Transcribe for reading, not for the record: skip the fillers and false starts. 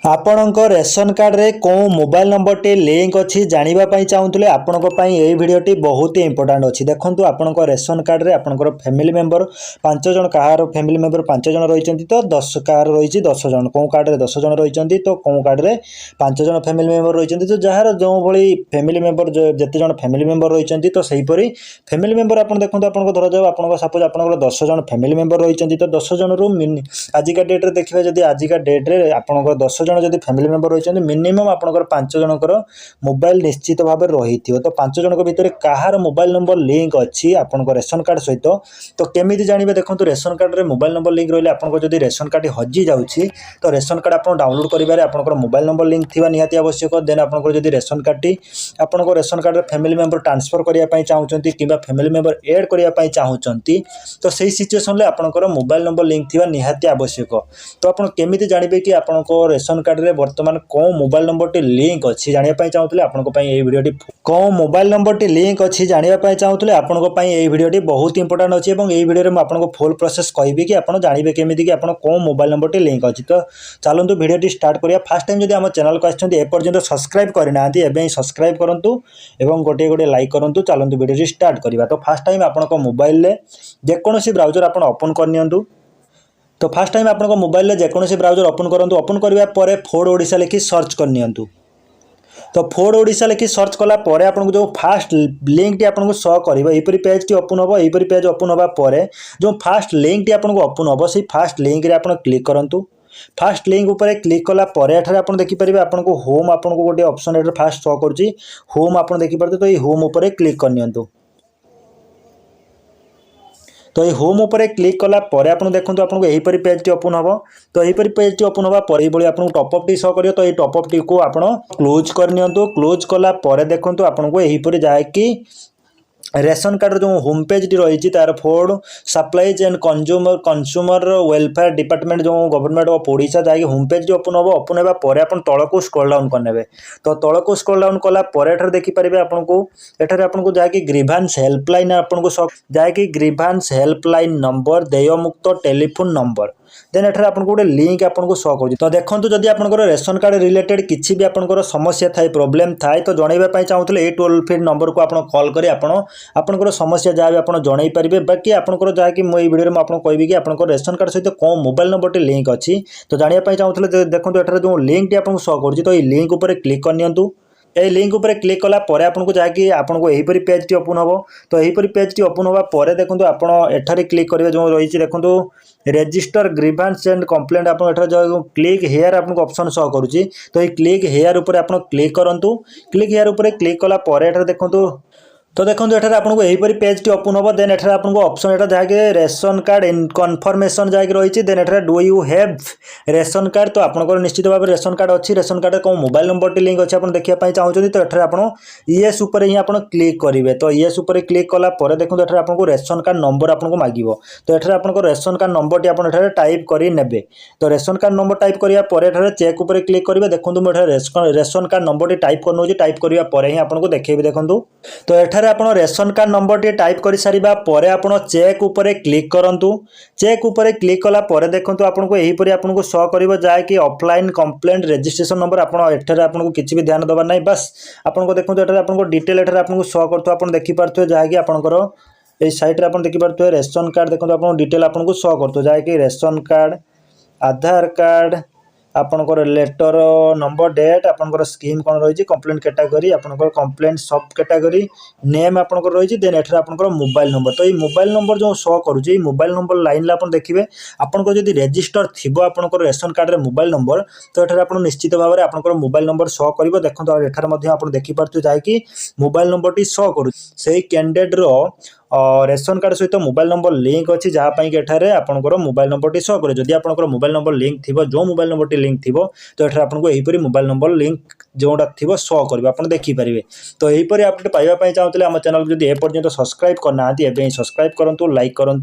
ଆପଣଙ୍କ ରେସନ କାର୍ଡରେ କେଉଁ ମୋବାଇଲ ନମ୍ବରଟି ଲିଙ୍କ ଅଛି ଜାଣିବା ଚାହୁଁଥିଲେ ଆପଣଙ୍କ ପାଇଁ ଏହି ଭିଡ଼ିଓଟି ବହୁତ ଇମ୍ପୋର୍ଟାଣ୍ଟ ଅଛି। ଦେଖନ୍ତୁ ଆପଣଙ୍କ ରେସନ କାର୍ଡରେ ଆପଣଙ୍କର ଫ୍ୟାମିଲି ମେମ୍ବର 5 ଜଣ, କାହାର ଫ୍ୟାମିଲି ମେମ୍ବର 5 ଜଣ ରହିଛନ୍ତି ତ 10, କାହାର ରହିଛି 10 ଜଣ, କେଉଁ କାର୍ଡରେ 10 ଜଣ ରହିଛନ୍ତି ତ କେଉଁ କାର୍ଡରେ 5 ଜଣ ଫ୍ୟାମିଲି ମେମ୍ବର ରହିଛନ୍ତି। ତ ଯାହାର ଯେଉଁଭଳି ଫ୍ୟାମିଲି ମେମ୍ବର ଯେତେ ଜଣ ଫ୍ୟାମିଲି ମେମ୍ବର ରହିଛନ୍ତି ତ ସେହିପରି ଫ୍ୟାମିଲି ମେମ୍ବର ଆପଣ ଦେଖନ୍ତୁ ଆପଣଙ୍କ ଧରାଯାଉ ଆପଣଙ୍କ ସପୋଜ ଆପଣଙ୍କର 10 ଜଣ ଫ୍ୟାମିଲି ମେମ୍ବର ରହିଛନ୍ତି ତ 10 ଜଣରୁ ଆଜିକା ଡେଟ୍ରେ ଦେଖିବା ଯଦି ଆଜିକା ଡେଟ୍ରେ ଆପଣଙ୍କର 10 ଜଣ ଯଦି ଫ୍ୟାମିଲି ମେମ୍ବର ରହିଛନ୍ତି ମିନିମମ୍ ଆପଣଙ୍କର 5 ଜଣଙ୍କର ମୋବାଇଲ ନିଶ୍ଚିତ ଭାବରେ ରହିଥିବ। ତ 5 ଜଣଙ୍କ ଭିତରେ କାହାର ମୋବାଇଲ ନମ୍ବର ଲିଙ୍କ ଅଛି ଆପଣଙ୍କ ରେସନ କାର୍ଡ ସହିତ ତ କେମିତି ଜାଣିବେ? ଦେଖନ୍ତୁ ରେସନ କାର୍ଡରେ ମୋବାଇଲ ନମ୍ବର ଲିଙ୍କ ରହିଲେ ଆପଣଙ୍କ ଯଦି ରେସନ କାର୍ଡ ହଜି ଯାଉଛି ତ ରେସନ କାର୍ଡ ଆପଣ ଡାଉନଲୋଡ କରିବାରେ ଆପଣଙ୍କର ମୋବାଇଲ ନମ୍ବର ଲିଙ୍କ ଥିବା ନିହାତି ଆବଶ୍ୟକ। ଦେନ୍ ଆପଣଙ୍କର ଯଦି ରେସନ କାର୍ଡଟି ଆପଣଙ୍କ ରେସନ କାର୍ଡରେ ଫ୍ୟାମିଲି ମେମ୍ବର ଟ୍ରାନ୍ସଫର କରିବା ପାଇଁ ଚାହୁଁଛନ୍ତି କିମ୍ବା ଫ୍ୟାମିଲି ମେମ୍ବର ଏଡ୍ କରିବା ପାଇଁ ଚାହୁଁଛନ୍ତି ତ ସେହି ସିଚୁଏସନରେ ଆପଣଙ୍କର ମୋବାଇଲ ନମ୍ବର ଲିଙ୍କ ଥିବା ନିହାତି ଆବଶ୍ୟକ। ତ ଆପଣ କେମିତି ଜାଣିବେ କି ଆପଣଙ୍କ ରେସନ କାର୍ଡରେ ବର୍ତ୍ତମାନ କେଉଁ ମୋବାଇଲ ନମ୍ବରଟି ଲିଙ୍କ ଅଛି ଜାଣିବା ପାଇଁ ଚାହୁଁଥିଲେ ଆପଣଙ୍କ ପାଇଁ ଏହି ଭିଡ଼ିଓଟି କେଉଁ ମୋବାଇଲ ନମ୍ବରଟି ଲିଙ୍କ ଅଛି ଜାଣିବା ପାଇଁ ଚାହୁଁଥିଲେ ଆପଣଙ୍କ ପାଇଁ ଏହି ଭିଡ଼ିଓଟି ବହୁତ ଇମ୍ପୋର୍ଟାଣ୍ଟ ଅଛି ଏବଂ ଏହି ଭିଡ଼ିଓରେ ମୁଁ ଆପଣଙ୍କୁ ଫୁଲ୍ ପ୍ରୋସେସ୍ କହିବି କି ଆପଣ ଜାଣିବେ କେମିତି କି ଆପଣ କେଉଁ ମୋବାଇଲ ନମ୍ବରଟି ଲିଙ୍କ ଅଛି। ତ ଚାଲନ୍ତୁ ଭିଡ଼ିଓଟି ଷ୍ଟାର୍ଟ କରିବା। ଫାର୍ଷ୍ଟ ଟାଇମ୍ ଯଦି ଆମ ଚ୍ୟାନେଲକୁ ଆସିଛନ୍ତି ଏପର୍ଯ୍ୟନ୍ତ ସବସ୍କ୍ରାଇବ୍ କରିନାହାନ୍ତି ଏବେ ହିଁ ସବସ୍କ୍ରାଇବ୍ କରନ୍ତୁ ଏବଂ ଗୋଟିଏ ଲାଇକ୍ କରନ୍ତୁ। ଚାଲନ୍ତୁ ଭିଡ଼ିଓଟି ଷ୍ଟାର୍ଟ କରିବା। ତ ଫାର୍ଷ୍ଟ ଟାଇମ୍ ଆପଣଙ୍କ ମୋବାଇଲରେ ଯେକୌଣସି ବ୍ରାଉଜର ଆପଣ ଓପନ୍ କରିନିଅନ୍ତୁ। तो फास्ट टाइम आपन मोबाइल में जेकोसी ब्राउजर ओपन करूँ। ओपन करने पर फोर्ड ओडिशा लिखि सर्च करनियंतु। तो फोर्ड ओडिशा लिखि सर्च कलापर आपको जो फास्ट लिंक टी आपको शो कर यहपरी पेज टी ओपन हम। यहपरी पेज ओपन होगापर जो फास्ट लिंक टी आपको ओपन हम से फास्ट लिंक रे आप क्लिक करूँ। फास्ट लिंक उपर क्लिक कलापर एठार आप देखिपारे आपको होम आपको गोटे ऑप्शन एठार फास्ट शो करुँची होम आप देखिपारे। तो ये होम उपर क्लिक करनियंतु। तो ये होम उपर क्लिक कलापर आप देखो आपको यहीपरी पेज टी ओपन हम। तो यहीपरी पेज टी ओपन होगापर ये आपको टॉपअप टी शो कर। तो ये टॉपअप टी को आप क्लोज करनियंतु। क्लोज कलापर देखो आपको यहीपरी जाकि रेशन कार्ड जो होम पेज टी रही तार Ford supplies and consumer welfare department जो गवर्नमेंट ऑफ ओडिशा जाकि होम पेज टी ओपन हम। ओपन होगापर आप तलक स्क्रॉल डाउन करने। तो तलक स्क्रॉल डाउन कलापर एठार देखिपारे आपको एठार आपको जाकि ग्रीवांस हेल्पलाइन आपको जाकि ग्रीवांस हेल्पलाइन नंबर देयमुक्त टेलीफोन नंबर देन एठार आपको गोटे लिंक आपको शो कर। तो देखो जदि आपंकर रेशन कार्ड रिलेटेड किसी भी आपंकर समस्या थाए प्रोब्लेम थाए तो जनइबा चाहूँगे ये टोल फ्री नंबर को आप कॉल करें आपंकर समस्या जहाँ भी आप जनई पारे। बाकी आपंकर जहाँकि मुझे भिडियो में आपको कहबी कि आपंकर रेशन कार्ड सहित कौन मोबाइल नंबर लिंक अच्छी तो जानापी चाहूँगे। देखो एठार जो लिंक टी आपको शो कर तो ये लिंक उपर क्लिक करनियंतु। ये लिंक उपर क्लिक कलापर आपको जहाँकि आपको यहीपरी पेज टी ओपन हम। तो यहीपरी पेज टी ओपन होगापर देखो आप एठारे क्लिक करेंगे जो रही देखो रेजिस्टर ग्रीवांस एंड कंप्लेंट आप जो क्लिक हेयर आपको ऑप्शन शो करुँची। तो ये क्लिक हेयर उपर आप क्लिक करूँ। क्लिक हेयर उपर क्लिक कलापर एठार देखो तो देखो एठार आपको यहीपरी पेज टी ओपन हम। देन एठार आपको ऑप्शन एटा जहाँकि रेशन कार्ड कन्फर्मेशन जहाँकि रही। देन एठार do you have ration card तो आपंकर निश्चित भाव रेशन कार्ड अच्छी। रेशन कार्ड कौन मोबाइल नंबर टी लिंक अच्छे आप देखा चाहते तो एठार आप येस उपर ही आप क्लिक करेंगे। तो येस उपर क्लिक कलापर देखो एठार आपको रेशन कार्ड नंबर आपको मांगो। तो एठार आपको रेशन कार्ड नंबर टी आप टाइप करे। तो रेशन कार्ड नंबर टाइप करापर एठार चेक उपर क्लिक करेंगे। देखो मुझे रेशन कार्ड नंबर टी टाइप कर टाइप करापर ही आपको देखेबी। देखो तो एठार आप रेशन कार्ड नंबर टी टाइप कर सारिबा परे आप चेक उपर क्लिक करूँ। चेक उपर क्लिक कलापर देखो आपको यहीपरी आपको शो कर जहाँकि ऑफलाइन कंप्लेंट रजिस्ट्रेशन नंबर आपको किसी भी ध्यान देवार ना। बस आपको देखो एठार आपको डिटेल एठार आपको शो कर देखिपे जहाँकि आपंकर ये साइट आप देखिपे रेशन कार्ड देखो आप डिटेल आपको शो कर जहाँकि रेशन कार्ड आधार कार्ड आपंकर लेटर नंबर डेट आपंकर स्कीम कौन रही कंप्लेंट कैटेगरी आपंकर कंप्लेंट सब कैटेगरी नेम आपंकर रही। देन एठार आपंकर मोबाइल नंबर। तो ये मोबाइल नंबर जो शो करुँच मोबाइल नंबर लाइन आप देखिए आपंकर जब रजिस्टर थी आपंकर रेशन कार्ड रे मोबाइल नंबर तो एठार आप निश्चित भाव में आपंकर मोबाइल नंबर शो कर। देखो एठार आप देखिपे जहाँकि मोबाइल नंबर टी शो करुँ से कैंडिडेट रेशन कार्ड सहित मोबाइल नंबर लिंक अच्छी जहाँपाई कि एठारे आपंकर मोबाइल नंबर टी शो करे। जदि आपंकर मोबाइल नंबर लिंक थी जो मोबाइल नंबर टी लिंक थी तो एठारे आपको यहीपरी मोबाइल नंबर लिंक जोटा थी शो कर आप देखिपारे। तो यहीपरी अपडेट पाइबा चाहूँगे आम चैनल जब एपर्यंत सब्सक्राइब करना एवं सब्सक्राइब करूँ लाइक करूँ।